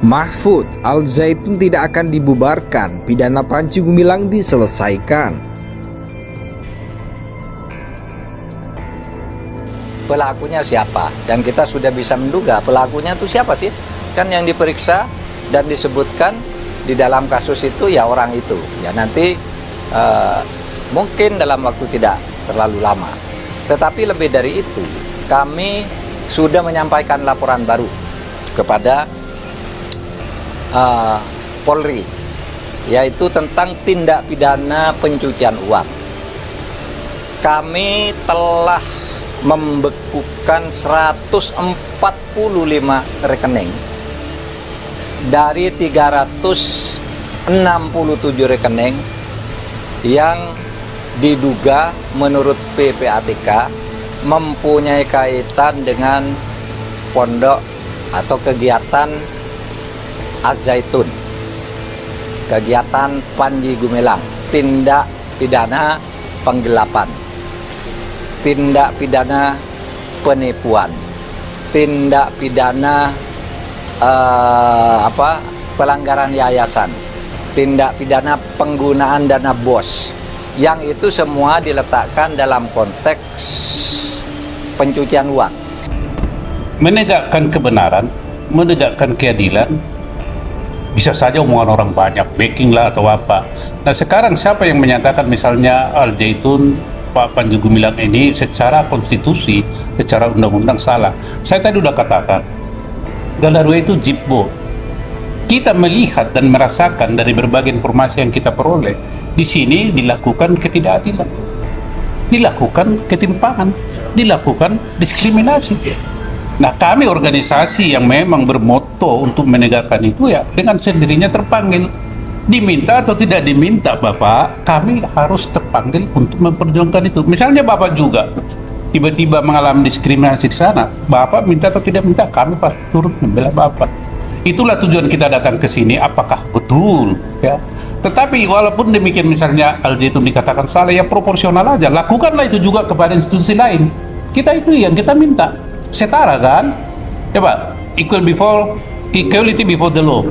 Mahfud, Al Zaitun tidak akan dibubarkan, pidana Panji Gumilang diselesaikan. Pelakunya siapa? Dan kita sudah bisa menduga pelakunya itu siapa sih? Kan yang diperiksa dan disebutkan di dalam kasus itu ya orang itu. Ya nanti mungkin dalam waktu tidak terlalu lama. Tetapi lebih dari itu, kami sudah menyampaikan laporan baru kepada Polri, yaitu tentang tindak pidana pencucian uang. Kami telah membekukan 145 rekening dari 367 rekening yang diduga menurut PPATK mempunyai kaitan dengan pondok atau kegiatan Az-Zaitun, kegiatan Panji Gumilang, tindak pidana penggelapan, tindak pidana penipuan, tindak pidana pelanggaran yayasan, tindak pidana penggunaan dana BOS, yang itu semua diletakkan dalam konteks pencucian uang. Menegakkan kebenaran, menegakkan keadilan, bisa saja omongan orang banyak, backing lah atau apa. Nah sekarang siapa yang menyatakan misalnya Al Zaitun, Pak Panji Gumilang ini secara konstitusi, secara undang-undang salah? Saya tadi udah katakan, Galarwe itu jipbo. Kita melihat dan merasakan dari berbagai informasi yang kita peroleh, di sini dilakukan ketidakadilan, dilakukan ketimpangan, dilakukan diskriminasi. Nah kami organisasi yang memang bermoto untuk menegakkan itu ya dengan sendirinya terpanggil. Diminta atau tidak diminta Bapak, kami harus terpanggil untuk memperjuangkan itu. Misalnya Bapak juga tiba-tiba mengalami diskriminasi di sana, Bapak minta atau tidak minta, kami pasti turut membela Bapak. Itulah tujuan kita datang ke sini, apakah betul ya. Tetapi walaupun demikian misalnya Al Zaitun dikatakan salah, ya proporsional aja, lakukanlah itu juga kepada institusi lain. Kita itu yang kita minta setara kan, ya Pak, equality before the law.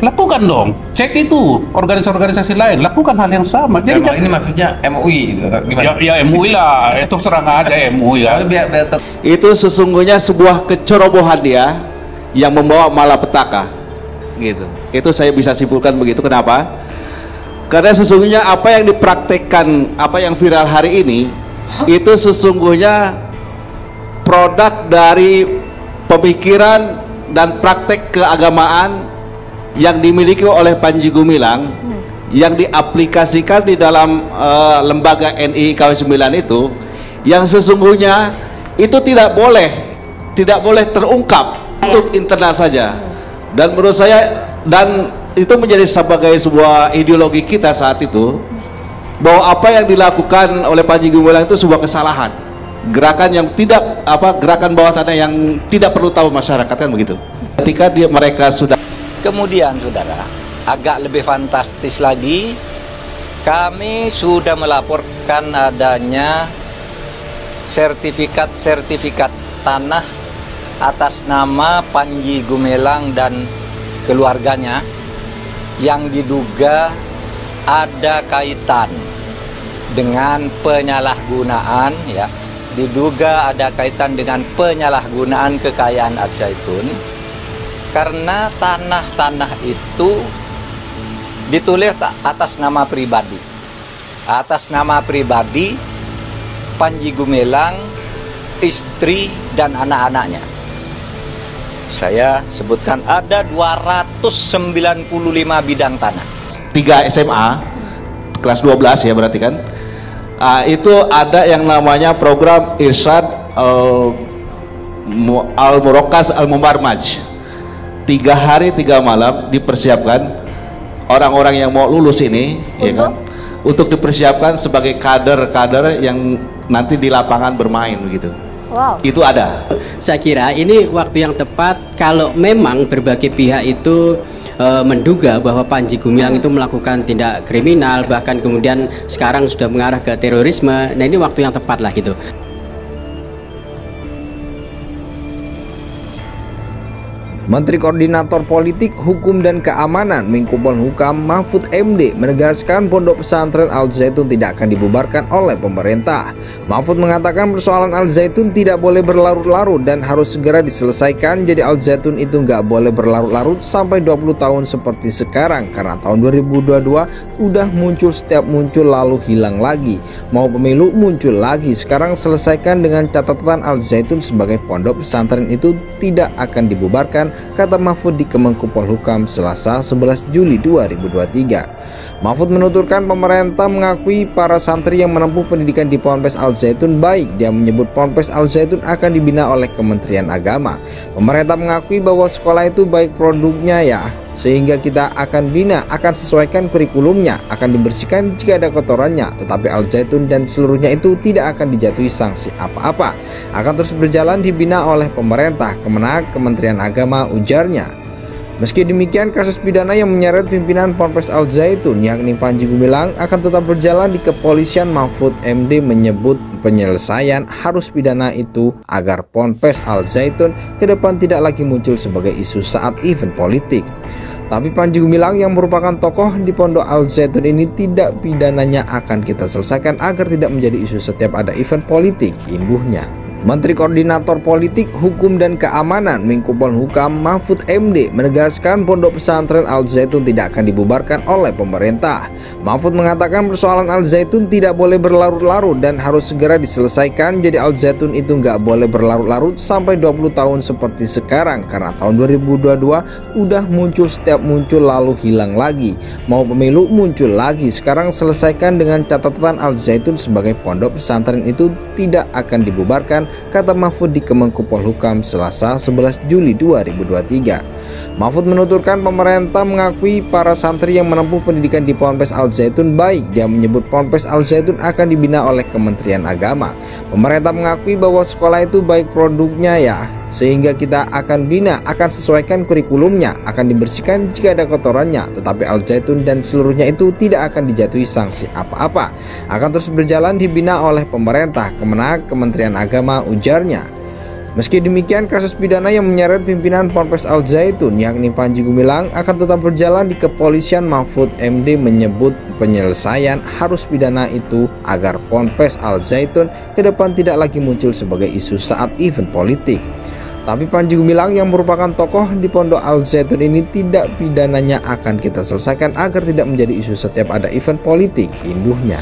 Lakukan dong, cek itu organisasi-organisasi lain, lakukan hal yang sama. Jadi ini maksudnya MUI gitu, gimana? Ya MUI lah, itu serang aja MUI ya. Itu sesungguhnya sebuah kecerobohan dia yang membawa malapetaka, gitu. Itu saya bisa simpulkan begitu. Kenapa? Karena sesungguhnya apa yang dipraktekkan, apa yang viral hari ini, itu sesungguhnya produk dari pemikiran dan praktek keagamaan yang dimiliki oleh Panji Gumilang, yang diaplikasikan di dalam lembaga NI KW 9 itu, yang sesungguhnya itu tidak boleh terungkap untuk internal saja. Dan menurut saya, dan itu menjadi sebagai sebuah ideologi kita saat itu, bahwa apa yang dilakukan oleh Panji Gumilang itu sebuah kesalahan, gerakan yang tidak gerakan bawah tanah yang tidak perlu tahu masyarakat, kan begitu. Ketika mereka sudah, kemudian saudara, agak lebih fantastis lagi, kami sudah melaporkan adanya sertifikat tanah atas nama Panji Gumilang dan keluarganya yang diduga ada kaitan dengan penyalahgunaan, ya, diduga ada kaitan dengan penyalahgunaan kekayaan Az-Zaitun, karena tanah-tanah itu ditulis atas nama pribadi, Panji Gumilang, istri dan anak-anaknya. Saya sebutkan ada 295 bidang tanah. 3 SMA kelas 12 ya berarti kan. Itu ada yang namanya program Irsyad Al-Murakkaz Al-Mubarmaj. 3 hari 3 malam dipersiapkan orang-orang yang mau lulus ini, ya kan, untuk dipersiapkan sebagai kader-kader yang nanti di lapangan bermain begitu. Wow. Itu ada. Saya kira ini waktu yang tepat kalau memang berbagai pihak itu menduga bahwa Panji Gumilang itu melakukan tindak kriminal, bahkan kemudian sekarang sudah mengarah ke terorisme. Nah ini waktu yang tepat lah gitu. Menteri Koordinator Politik, Hukum dan Keamanan Menko Polhukam Mahfud MD menegaskan Pondok Pesantren Al Zaitun tidak akan dibubarkan oleh pemerintah. Mahfud mengatakan persoalan Al Zaitun tidak boleh berlarut-larut dan harus segera diselesaikan. Jadi Al Zaitun itu nggak boleh berlarut-larut sampai 20 tahun seperti sekarang, karena tahun 2022 udah muncul, setiap muncul lalu hilang lagi. Mau pemilu muncul lagi. Sekarang selesaikan dengan catatan Al Zaitun sebagai pondok pesantren itu tidak akan dibubarkan, kata Mahfud di Kemenko Polhukam Selasa 11 Juli 2023. Mahfud menuturkan pemerintah mengakui para santri yang menempuh pendidikan di Ponpes Al Zaitun baik. Dia menyebut Ponpes Al Zaitun akan dibina oleh Kementerian Agama. Pemerintah mengakui bahwa sekolah itu baik produknya ya, sehingga kita akan bina, akan sesuaikan kurikulumnya, akan dibersihkan jika ada kotorannya, tetapi Al Zaitun dan seluruhnya itu tidak akan dijatuhi sanksi apa-apa, akan terus berjalan dibina oleh pemerintah, Kementerian Agama, ujarnya. Meski demikian, kasus pidana yang menyeret pimpinan Ponpes Al Zaitun yakni Panji Gumilang akan tetap berjalan di kepolisian. Mahfud MD menyebut penyelesaian harus pidana itu agar Ponpes Al Zaitun ke depan tidak lagi muncul sebagai isu saat event politik. Tapi Panji Gumilang yang merupakan tokoh di Pondok Al Zaitun ini tidak, pidananya akan kita selesaikan agar tidak menjadi isu setiap ada event politik, imbuhnya. Menteri Koordinator Politik, Hukum dan Keamanan Menko Polhukam Mahfud MD menegaskan Pondok Pesantren Al Zaitun tidak akan dibubarkan oleh pemerintah. Mahfud mengatakan persoalan Al Zaitun tidak boleh berlarut-larut dan harus segera diselesaikan. Jadi Al Zaitun itu nggak boleh berlarut-larut sampai 20 tahun seperti sekarang, karena tahun 2022 udah muncul, setiap muncul lalu hilang lagi. Mau pemilu muncul lagi. Sekarang selesaikan dengan catatan Al Zaitun sebagai pondok pesantren itu tidak akan dibubarkan, kata Mahfud di Kemenko Polhukam Selasa 11 Juli 2023. Mahfud menuturkan pemerintah mengakui para santri yang menempuh pendidikan di Ponpes Al Zaitun baik. Dia menyebut Ponpes Al Zaitun akan dibina oleh Kementerian Agama. Pemerintah mengakui bahwa sekolah itu baik produknya ya, sehingga kita akan bina, akan sesuaikan kurikulumnya, akan dibersihkan jika ada kotorannya, tetapi Al Zaitun dan seluruhnya itu tidak akan dijatuhi sanksi apa-apa, akan terus berjalan dibina oleh pemerintah, Kementerian Agama, ujarnya. Meski demikian, kasus pidana yang menyeret pimpinan Ponpes Al Zaitun yakni Panji Gumilang akan tetap berjalan di kepolisian. Mahfud MD menyebut penyelesaian harus pidana itu agar Ponpes Al Zaitun ke depan tidak lagi muncul sebagai isu saat event politik. Tapi Panji Gumilang yang merupakan tokoh di Pondok Al Zaitun ini tidak, pidananya akan kita selesaikan agar tidak menjadi isu setiap ada event politik, imbuhnya.